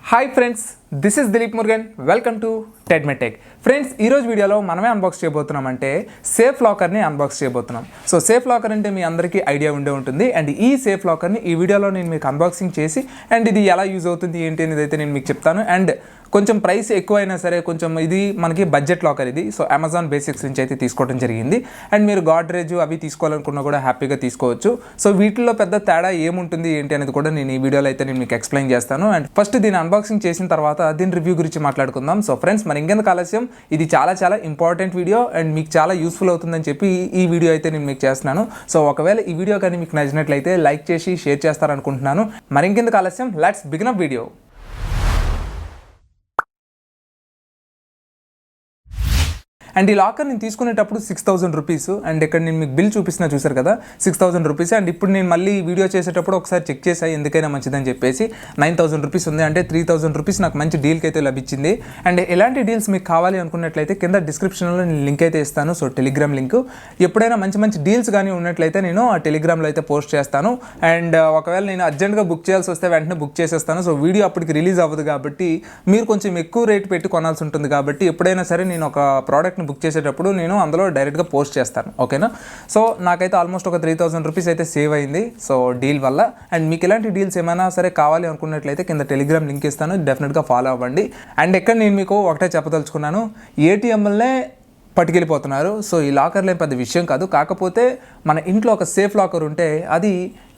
Hi friends, this is Dilip Murugan. Welcome to టెడ్మెటెక్. Friends, ఈరోజు వీడియోలో మనమే అన్బాక్స్ చేయబోతున్నాం అంటే సేఫ్ లాకర్ని అన్బాక్స్ చేయబోతున్నాం. సో సేఫ్ లాకర్ అంటే మీ అందరికీ ఐడియా ఉండే ఉంటుంది. అండ్ ఈ సేఫ్ లాకర్ని ఈ వీడియోలో నేను మీకు అన్బాక్సింగ్ చేసి అండ్ ఇది ఎలా యూజ్ అవుతుంది ఏంటి అనేది అయితే నేను మీకు చెప్తాను. అండ్ కొంచెం ప్రైస్ ఎక్కువైనా సరే కొంచెం ఇది మనకి బడ్జెట్ లాకర్ ఇది. సో అమెజాన్ బేసిక్స్ నుంచి అయితే తీసుకోవడం జరిగింది. అండ్ మీరు గాడ్రేజ్ అవి తీసుకోవాలనుకున్నా కూడా హ్యాపీగా తీసుకోవచ్చు. సో వీటిల్లో పెద్ద తేడా ఏముంటుంది ఏంటి అనేది కూడా నేను ఈ వీడియోలో అయితే నేను మీకు ఎక్స్ప్లెయిన్ చేస్తాను. అండ్ ఫస్ట్ దీన్ని అన్బాక్సింగ్ చేసిన తర్వాత దీని రివ్యూ గురించి మాట్లాడుకుందాం. సో ఫ్రెండ్స్, మరి ఇంకెందుకు ఆలస్యం, ఇది చాలా ఇంపార్టెంట్ వీడియో అండ్ మీకు చాలా యూస్ఫుల్ అవుతుందని చెప్పి ఈ వీడియో అయితే నేను మీకు చేస్తున్నాను. సో ఒకవేళ ఈ వీడియో కానీ మీకు నచ్చినట్లయితే లైక్ చేసి షేర్ చేస్తారనుకుంటున్నాను. మరి ఇంకెందుకు ఆలస్యం, let's begin up video. And ఈ లాకర్ నేను తీసుకునేటప్పుడు 6,000 రూపీస్. అండ్ ఇక్కడ నేను మీకు బిల్ చూపిస్తున్నా, చూసారు కదా, 6,000 రూపీస్. అండ్ ఇప్పుడు నేను మళ్ళీ వీడియో చేసేటప్పుడు ఒకసారి చెక్ చేసాయి ఎందుకైనా మంచిదని చెప్పేసి 9,000 రూపీస్ ఉంది. అంటే 3,000 రూపీస్ నాకు మంచి డీల్కి అయితే లభించింది. అండ్ ఎలాంటి డీల్స్ మీకు కావాలి అనుకున్నట్లయితే కింద డిస్క్రిప్షన్లో నేను లింక్ అయితే ఇస్తాను. సో టెలిగ్రామ్ లింక్, ఎప్పుడైనా మంచి డీల్స్ కానీ ఉన్నట్లయితే నేను ఆ టెలిగ్రామ్లో అయితే పోస్ట్ చేస్తాను. అండ్ ఒకవేళ నేను అర్జెంట్గా బుక్ చేయాల్సి వస్తే వెంటనే బుక్ చేసేస్తాను. సో వీడియో అప్పటికి రిలీజ్ అవ్వదు కాబట్టి మీరు కొంచెం ఎక్కువ రేట్ పెట్టి కొనాల్సి ఉంటుంది. కాబట్టి ఎప్పుడైనా సరే నేను ఒక ప్రోడక్ట్ని బుక్ చేసేటప్పుడు నేను అందులో డైరెక్ట్గా పోస్ట్ చేస్తాను, ఓకేనా. సో నాకైతే ఆల్మోస్ట్ ఒక 3,000 రూపీస్ అయితే సేవ్ అయింది సో డీల్ వల్ల. అండ్ మీకు ఇలాంటి డీల్స్ ఏమైనా సరే కావాలి అనుకున్నట్లయితే కింద టెలిగ్రామ్ లింక్ ఇస్తాను, డెఫినెట్గా ఫాలో అవ్వండి. అండ్ ఇక్కడ నేను మీకు ఒకటే చెప్పదలుచుకున్నాను, ఏటీఎంలనే పట్టుకెళ్ళిపోతున్నారు. సో ఈ లాకర్లో పెద్ద విషయం కాదు. కాకపోతే మన ఇంట్లో ఒక సేఫ్ లాకర్ ఉంటే అది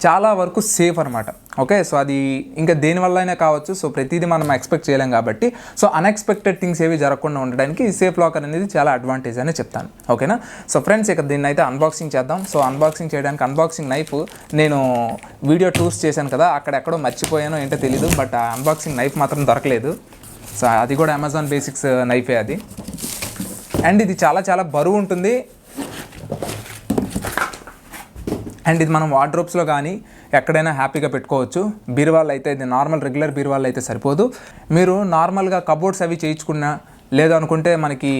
చాలా వరకు సేఫ్ అనమాట. ఓకే, సో అది ఇంకా దేనివల్ల అయినా కావచ్చు. సో ప్రతిదీ మనం ఎక్స్పెక్ట్ చేయలేం కాబట్టి సో అన్ఎక్స్పెక్టెడ్ థింగ్స్ ఏవి జరగకుండా ఉండడానికి ఈ సేఫ్ లాకర్ అనేది చాలా అడ్వాంటేజ్ అని చెప్తాను, ఓకేనా. సో ఫ్రెండ్స్, ఇక దీన్ని అయితే అన్బాక్సింగ్ చేద్దాం. సో అన్బాక్సింగ్ చేయడానికి అన్బాక్సింగ్ నైఫ్ నేను వీడియో టూర్స్ చేశాను కదా, అక్కడెక్కడో మర్చిపోయానో ఏంటో తెలీదు, బట్ ఆ అన్బాక్సింగ్ నైఫ్ మాత్రం దొరకలేదు. సో అది కూడా అమెజాన్ బేసిక్స్ నైఫే అది. అండ్ ఇది చాలా బరువు ఉంటుంది. అండ్ ఇది మనం వార్డ్రోబ్స్లో కానీ ఎక్కడైనా హ్యాపీగా పెట్టుకోవచ్చు. బీరువాళ్ళు అయితే ఇది నార్మల్ రెగ్యులర్ బీరువాళ్ళు అయితే సరిపోదు. మీరు నార్మల్గా కబోర్డ్స్ అవి చేయించుకున్నా, లేదు అనుకుంటే మనకి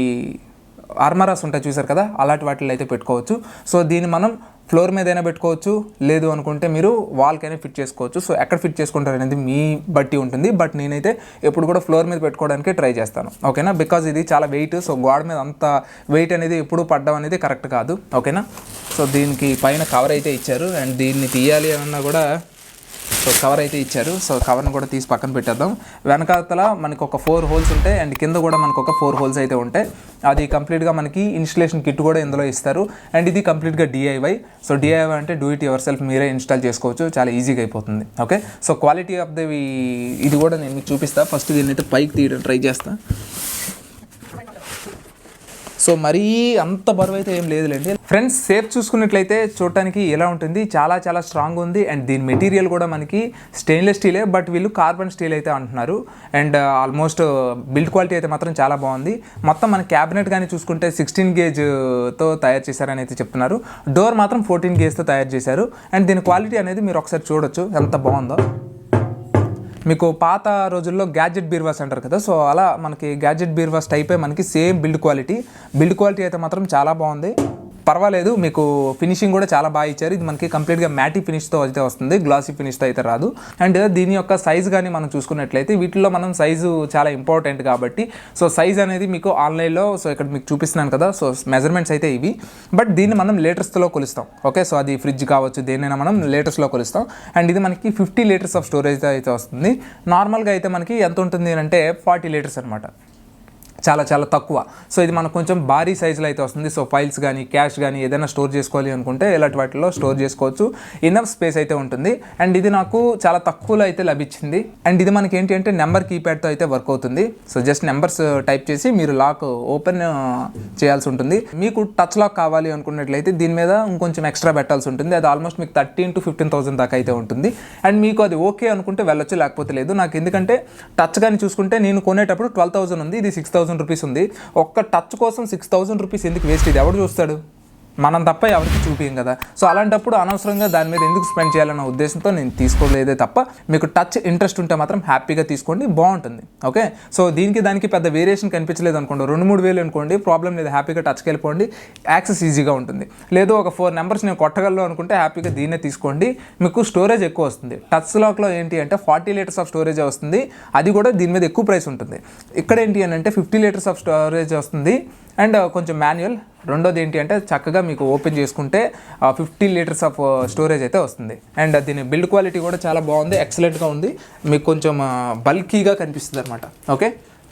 ఆర్మరాస్ ఉంటాయి చూసారు కదా, అలాంటి వాటిలో అయితే పెట్టుకోవచ్చు. సో దీన్ని మనం ఫ్లోర్ మీద అయినా పెట్టుకోవచ్చు, లేదు అనుకుంటే మీరు వాల్కైనా ఫిట్ చేసుకోవచ్చు. సో ఎక్కడ ఫిట్ చేసుకుంటారు అనేది మీ బట్టి ఉంటుంది. బట్ నేనైతే ఎప్పుడు కూడా ఫ్లోర్ మీద పెట్టుకోవడానికి ట్రై చేస్తాను, ఓకేనా. బికాజ్ ఇది చాలా వెయిట్. సో గోడ మీద అంత వెయిట్ అనేది ఎప్పుడు పడడం అనేది కరెక్ట్ కాదు, ఓకేనా. సో దీనికి పైన కవర్ అయితే ఇచ్చారు. అండ్ దీన్ని తీయాలి అన్నా కూడా సో కవర్ అయితే ఇచ్చారు. సో కవర్ని కూడా తీసి పక్కన పెట్టేద్దాం. వెనకాతల మనకు ఒక 4 హోల్స్ ఉంటాయి. అండ్ కింద కూడా మనకు ఒక 4 హోల్స్ అయితే ఉంటాయి. అది కంప్లీట్గా మనకి ఇన్స్టలేషన్ కిట్ కూడా ఇందులో ఇస్తారు. అండ్ ఇది కంప్లీట్గా DIY. సో DIY అంటే డూ ఇట్ యువర్ సెల్ఫ్, మీరే ఇన్స్టాల్ చేసుకోవచ్చు, చాలా ఈజీగా అయిపోతుంది, okay. So quality of the ఇది కూడా నేను మీకు చూపిస్తాను. ఫస్ట్ దీన్ని అయితే పైకి తీయడం ట్రై చేస్తాను. సో మరీ అంత బరువు అయితే ఏం లేదులేండి. ఫ్రెండ్స్, సేఫ్ చూసుకున్నట్లయితే చూడటానికి ఎలా ఉంటుంది, చాలా స్ట్రాంగ్ ఉంది. అండ్ దీని మెటీరియల్ కూడా మనకి స్టెయిన్లెస్ స్టీలే, బట్ వీళ్ళు కార్బన్ స్టీల్ అయితే అంటున్నారు. అండ్ ఆల్మోస్ట్ బిల్డ్ క్వాలిటీ అయితే మాత్రం చాలా బాగుంది. మొత్తం మన క్యాబినెట్ కానీ చూసుకుంటే 16 గేజ్తో తయారు చేశారని అయితే చెప్తున్నారు. డోర్ మాత్రం 14 గేజ్తో తయారు చేశారు. అండ్ దీని క్వాలిటీ అనేది మీరు ఒకసారి చూడొచ్చు ఎంత బాగుందో. మీకు పాత రోజుల్లో గ్యాడ్జెట్ బీర్వాస్ అంటారు కదా, సో అలా మనకి గ్యాడ్జెట్ బీర్వాస్ టైపే మనకి సేమ్ బిల్డ్ క్వాలిటీ అయితే మాత్రం చాలా బాగుంది. పర్వాలేదు, మీకు ఫినిషింగ్ కూడా చాలా బాగా ఇచ్చారు. ఇది మనకి కంప్లీట్గా మ్యాటీ ఫినిష్తో అయితే వస్తుంది, గ్లాసీ ఫినిష్తో అయితే రాదు. అండ్ దీని యొక్క సైజ్ కానీ మనం చూసుకున్నట్లయితే వీటిలో మనం సైజు చాలా ఇంపార్టెంట్ కాబట్టి సో సైజ్ అనేది మీకు ఆన్లైన్లో సో ఇక్కడ మీకు చూపిస్తున్నాను కదా, సో మెజర్మెంట్స్ అయితే ఇవి. బట్ దీన్ని మనం లీటర్స్లో కొలుస్తాం, ఓకే. సో అది ఫ్రిడ్జ్ కావచ్చు, దేన్నైనా మనం లీటర్స్లో కొలుస్తాం. అండ్ ఇది మనకి 50 లీటర్స్ ఆఫ్ స్టోరేజ్ అయితే వస్తుంది. నార్మల్గా అయితే మనకి ఎంత ఉంటుంది అంటే 40 లీటర్స్ అనమాట, చాలా తక్కువ. సో ఇది మనకు కొంచెం భారీ సైజులో అయితే వస్తుంది. సో ఫైల్స్ కానీ క్యాష్ కానీ ఏదైనా స్టోర్ చేసుకోవాలి అనుకుంటే ఇలాంటి వాటిలో స్టోర్ చేసుకోవచ్చు. ఇన్నఫ్ స్పేస్ అయితే ఉంటుంది. అండ్ ఇది నాకు చాలా తక్కువలో అయితే లభించింది. అండ్ ఇది మనకి ఏంటి అంటే నెంబర్ కీప్యాడ్తో అయితే వర్క్ అవుతుంది. సో జస్ట్ నెంబర్స్ టైప్ చేసి మీరు లాక్ ఓపెన్ చేయాల్సి ఉంటుంది. మీకు టచ్ లాక్ కావాలి అనుకున్నట్లయితే దీని మీద ఇంకొంచెం ఎక్స్ట్రా పెట్టాల్సి ఉంటుంది. అది ఆల్మోస్ట్ మీకు 13,000 to 15,000 దాకా అయితే ఉంటుంది. అండ్ మీకు అది ఓకే అనుకుంటే వెళ్ళొచ్చు, లేకపోతే లేదు. నాకు ఎందుకంటే టచ్ కానీ చూసుకుంటే నేను కొనేటప్పుడు 12,000 ఉంది, ఇది 6,000 రూపీస్ ఉంది. ఒక్క టచ్ కోసం 6,000 రూపీస్ ఎందుకు వేస్ట్? ఇది ఎవడు చూస్తాడు? మనం తప్ప ఎవరికి చూపించం కదా. సో అలాంటప్పుడు అనవసరంగా దాని మీద ఎందుకు స్పెండ్ చేయాలన్న ఉద్దేశంతో నేను తీసుకోలేదే తప్ప, మీకు టచ్ ఇంట్రెస్ట్ ఉంటే మాత్రం హ్యాపీగా తీసుకోండి, బాగుంటుంది. ఓకే, సో దానికి పెద్ద వేరియేషన్ కనిపించలేదు అనుకోండి, 2-3 వేలు అనుకోండి, ప్రాబ్లం లేదు, హ్యాపీగా టచ్కి వెళ్ళిపోండి, యాక్సెస్ ఈజీగా ఉంటుంది. లేదు ఒక 4 నెంబర్స్ నేను కొట్టగలను అనుకుంటే హ్యాపీగా దీన్నే తీసుకోండి, మీకు స్టోరేజ్ ఎక్కువ వస్తుంది. టచ్ లాక్లో ఏంటి అంటే 40 లీటర్స్ ఆఫ్ స్టోరేజ్ వస్తుంది, అది కూడా దీని మీద ఎక్కువ ప్రైస్ ఉంటుంది. ఇక్కడ ఏంటి అని అంటే 50 లీటర్స్ ఆఫ్ స్టోరేజ్ వస్తుంది అండ్ కొంచెం మాన్యువల్. రెండోది ఏంటి అంటే చక్కగా మీకు ఓపెన్ చేసుకుంటే 50 లీటర్స్ ఆఫ్ స్టోరేజ్ అయితే వస్తుంది. అండ్ దీని బిల్డ్ క్వాలిటీ కూడా చాలా బాగుంది, ఎక్సలెంట్గా ఉంది, మీకు కొంచెం బల్కీగా కనిపిస్తుంది అనమాట. ఓకే,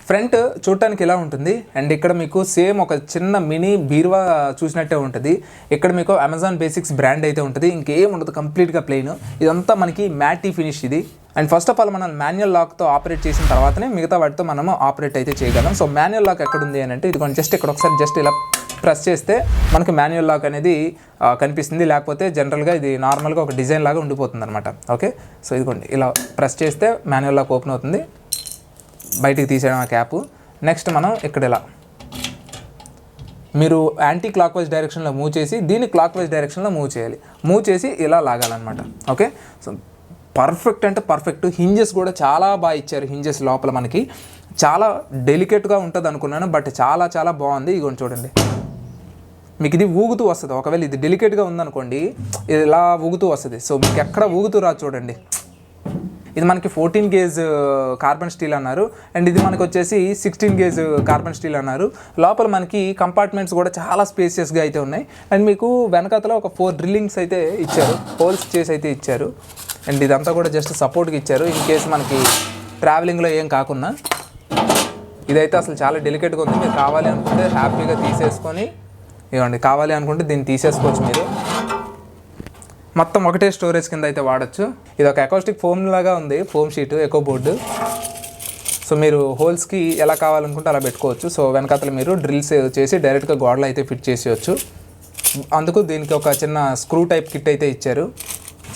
ఫ్రంట్ చూడటానికి ఇలా ఉంటుంది అండ్ ఇక్కడ మీకు సేమ్ ఒక చిన్న మినీ బీరువా చూసినట్టే ఉంటుంది. ఇక్కడ మీకు అమెజాన్ బేసిక్స్ బ్రాండ్ అయితే ఉంటుంది, ఇంకేం ఉండదు, కంప్లీట్గా ప్లెయిన్. ఇదంతా మనకి మ్యాటీ ఫినిష్ ఇది. అండ్ ఫస్ట్ ఆఫ్ ఆల్ మనం మాన్యువల్ లాక్తో ఆపరేట్ చేసిన తర్వాతనే మిగతా వాటితో మనము ఆపరేట్ అయితే చేయగలం. సో మాన్యువల్ లాక్ ఎక్కడ ఉంది అని అంటే ఇది కొంచెం జస్ట్ ఇక్కడ ఒకసారి జస్ట్ ఇలా ప్రెస్ చేస్తే మనకి మాన్యువల్ లాక్ అనేది కనిపిస్తుంది, లేకపోతే జనరల్గా ఇది నార్మల్గా ఒక డిజైన్ లాగా ఉండిపోతుంది అనమాట. ఓకే, సో ఇదిగోండి ఇలా ప్రెస్ చేస్తే మాన్యువల్ లాక్ ఓపెన్ అవుతుంది, బయటికి తీసేయడం ఆ క్యాప్. నెక్స్ట్ మనం ఇక్కడ ఇలా మీరు యాంటీ క్లాక్ వైజ్ డైరెక్షన్లో మూవ్ చేసి దీన్ని క్లాక్ వైజ్ డైరెక్షన్లో మూవ్ చేయాలి, మూవ్ చేసి ఇలా లాగాలన్నమాట. ఓకే, సో పర్ఫెక్ట్ అంటే పర్ఫెక్ట్. హింజెస్ కూడా చాలా బాగా ఇచ్చారు, హింజెస్ లోపల మనకి చాలా డెలికేట్గా ఉంటుంది అనుకున్నాను, బట్ చాలా చాలా బాగుంది. ఇగోండి చూడండి, మీకు ఇది ఊగుతూ వస్తుంది. ఒకవేళ ఇది డెలికేట్గా ఉందనుకోండి ఇది ఇలా ఊగుతూ వస్తుంది, సో మీకు ఎక్కడ ఊగుతూ రాదు చూడండి. ఇది మనకి 14 గేజ్ కార్బన్ స్టీల్ అన్నారు అండ్ ఇది మనకు వచ్చేసి 16 గేజ్ కార్బన్ స్టీల్ అన్నారు. లోపల మనకి కంపార్ట్మెంట్స్ కూడా చాలా స్పేసియస్గా అయితే ఉన్నాయి అండ్ మీకు వెనకాతలో ఒక 4 డ్రిల్లింగ్స్ అయితే ఇచ్చారు, హోల్స్ చేసి అయితే ఇచ్చారు. అండ్ ఇదంతా కూడా జస్ట్ సపోర్ట్కి ఇచ్చారు ఇన్ కేసు మనకి ట్రావెలింగ్లో ఏం కాకుండా. ఇదైతే అసలు చాలా డెలికేట్గా ఉంది, మీరు కావాలి అనుకుంటే హ్యాపీగా తీసేసుకొని ఇవ్వండి, కావాలి అనుకుంటే దీన్ని తీసేసుకోవచ్చు మీరు. మొత్తం ఒకటే స్టోరేజ్ కింద అయితే వాడచ్చు. ఇది ఒక అకౌస్టిక్ ఫోమ్ లాగా ఉంది, foam sheet echo board. So మీరు హోల్స్కి ఎలా కావాలనుకుంటే అలా పెట్టుకోవచ్చు. సో వెనకాతలు మీరు డ్రిల్స్ చేసి డైరెక్ట్గా గోడలు అయితే ఫిట్ చేసేయచ్చు. అందుకు దీనికి ఒక చిన్న స్క్రూ టైప్ కిట్ అయితే ఇచ్చారు.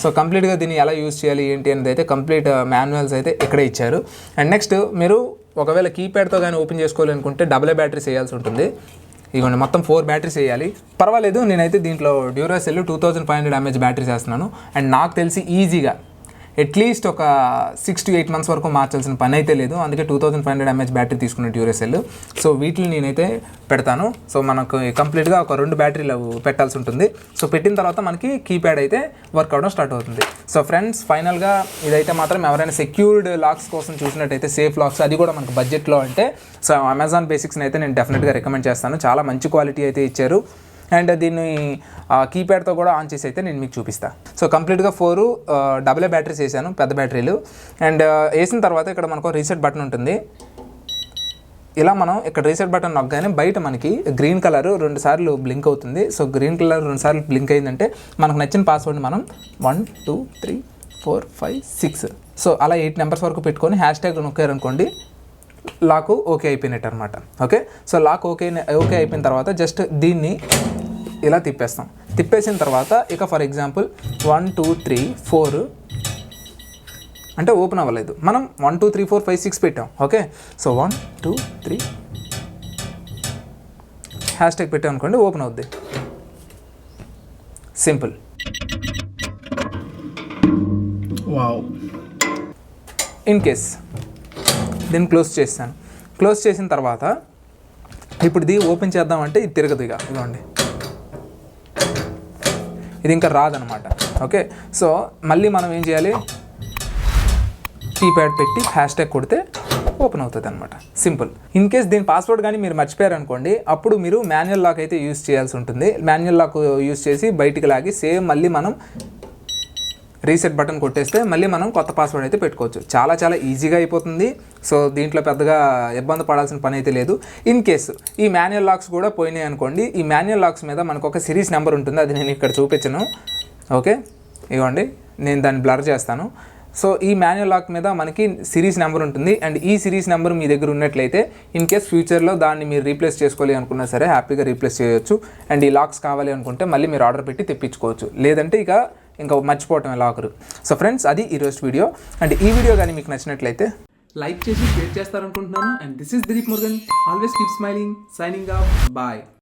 సో కంప్లీట్గా దీన్ని ఎలా యూజ్ చేయాలి ఏంటి అనేది అయితే కంప్లీట్ మాన్యువల్స్ అయితే ఇక్కడే ఇచ్చారు. అండ్ నెక్స్ట్ మీరు ఒకవేళ కీప్యాడ్తో కానీ ఓపెన్ చేసుకోవాలనుకుంటే డబుల్ బ్యాటరీస్ వేయాల్సి ఉంటుంది. ఇదిగోండి మొత్తం 4 బ్యాటరీస్ వేయాలి, పర్వాలేదు. నేనైతే దీంట్లో డ్యూరాసెల్ 2500 mAh బ్యాటరీస్ వేస్తున్నాను అండ్ నాకు తెలిసి ఈజీగా అట్లీస్ట్ ఒక 6 to 8 months వరకు మార్చాల్సిన పని అయితే లేదు. అందుకే 2500 mAh బ్యాటరీ తీసుకున్న డ్యూరాసెల్. సో వీటిని నేనైతే పెడతాను. సో మనకు కంప్లీట్గా ఒక 2 బ్యాటరీలు పెట్టాల్సి ఉంటుంది. సో పెట్టిన తర్వాత మనకి కీప్యాడ్ అయితే వర్క్ అవడం స్టార్ట్ అవుతుంది. సో ఫ్రెండ్స్ ఫైనల్గా ఇదైతే మాత్రం ఎవరైనా సెక్యూర్డ్ లాక్స్ కోసం చూసినట్టయితే, సేఫ్ లాక్స్, అది కూడా మనకు బడ్జెట్లో అంటే, సో అమెజాన్ బేసిక్స్ని అయితే నేను డెఫినెట్గా రికమెండ్ చేస్తాను. చాలా మంచి క్వాలిటీ అయితే ఇచ్చారు అండ్ దీన్ని కీప్యాడ్తో కూడా ఆన్ చేసి అయితే నేను మీకు చూపిస్తాను. సో కంప్లీట్గా 4 డబుల్ బ్యాటరీస్ వేసాను, పెద్ద బ్యాటరీలు. అండ్ వేసిన తర్వాత ఇక్కడ మనకు రీసెట్ బటన్ ఉంటుంది. ఇలా మనం ఇక్కడ రీసెట్ బటన్ నొక్కగానే బయట మనకి గ్రీన్ కలర్ 2 సార్లు బ్లింక్ అవుతుంది. సో గ్రీన్ కలర్ 2 సార్లు బ్లింక్ అయిందంటే మనకు నచ్చిన పాస్వర్డ్ని మనం 1 2 3 4 5 6 సో అలా 8 నెంబర్స్ వరకు పెట్టుకొని హ్యాష్ట్యాగ్ నొక్కారనుకోండి, లాక్ ఓకే అయిపోయినట్టు అనమాట. ఓకే, సో లాక్ ఓకే అయిపోయిన తర్వాత జస్ట్ దీన్ని ఇలా తిప్పేస్తాం. తిప్పేసిన తర్వాత ఇక ఫర్ ఎగ్జాంపుల్ 1 2 3 4 అంటే ఓపెన్ అవ్వలేదు, మనం 1 2 3 4 5 6 పెట్టాం. ఓకే, సో 1 2 3 హ్యాష్ట్యాగ్ పెట్టాం అనుకోండి, ఓపెన్ అవుద్ది. సింపుల్. వావ్. ఇన్ కేస్ దీన్ని క్లోజ్ చేస్తాను. క్లోజ్ చేసిన తర్వాత ఇప్పుడు ఇది ఓపెన్ చేద్దామంటే ఇది తిరగదు, ఇదిగోండి, ఇది ఇంకా రాదనమాట. ఓకే, సో మళ్ళీ మనం ఏం చేయాలి, కీప్యాడ్ పెట్టి హ్యాష్ట్యాగ్ కొడితే ఓపెన్ అవుతుంది అనమాట. సింపుల్. ఇన్ కేస్ దీని పాస్వర్డ్ కానీ మీరు మర్చిపోయారనుకోండి, అప్పుడు మీరు మాన్యువల్ లాక్ అయితే యూజ్ చేయాల్సి ఉంటుంది. మాన్యువల్ లాక్ యూజ్ చేసి బయటికి లాగి సేమ్ మళ్ళీ మనం రీసెట్ బటన్ కొట్టేస్తే మళ్ళీ మనం కొత్త పాస్వర్డ్ అయితే పెట్టుకోవచ్చు. చాలా చాలా ఈజీగా అయిపోతుంది. సో దీంట్లో పెద్దగా ఇబ్బంది పడాల్సిన పని అయితే లేదు. ఇన్ కేసు ఈ మాన్యువల్ లాక్స్ కూడా పోయినాయి అనుకోండి, ఈ మాన్యువల్ లాక్స్ మీద మనకు ఒక సిరీస్ నెంబర్ ఉంటుంది, అది నేను ఇక్కడ చూపించను. ఓకే, ఇవ్వండి, నేను దాన్ని బ్లర్ చేస్తాను. సో ఈ మాన్యువల్ లాక్ మీద మనకి సిరీస్ నెంబర్ ఉంటుంది అండ్ ఈ సిరీస్ నెంబర్ మీ దగ్గర ఉన్నట్లయితే ఇన్ కేస్ ఫ్యూచర్లో దాన్ని మీరు రీప్లేస్ చేసుకోవాలి అనుకున్నా సరే హ్యాపీగా రీప్లేస్ చేయొచ్చు. అండ్ ఈ లాక్స్ కావాలి అనుకుంటే మళ్ళీ మీరు ఆర్డర్ పెట్టి తెప్పించుకోవచ్చు, లేదంటే ఇంకా మర్చిపోవటం లాకరు. సో ఫ్రెండ్స్, అది ఈరోజు వీడియో. అండ్ ఈ వీడియో కానీ మీకు నచ్చినట్లయితే లైక్ చేసి షేర్ చేస్తారనుకుంటున్నాను. And this is Dilip Murugan, always keep smiling, signing off, bye.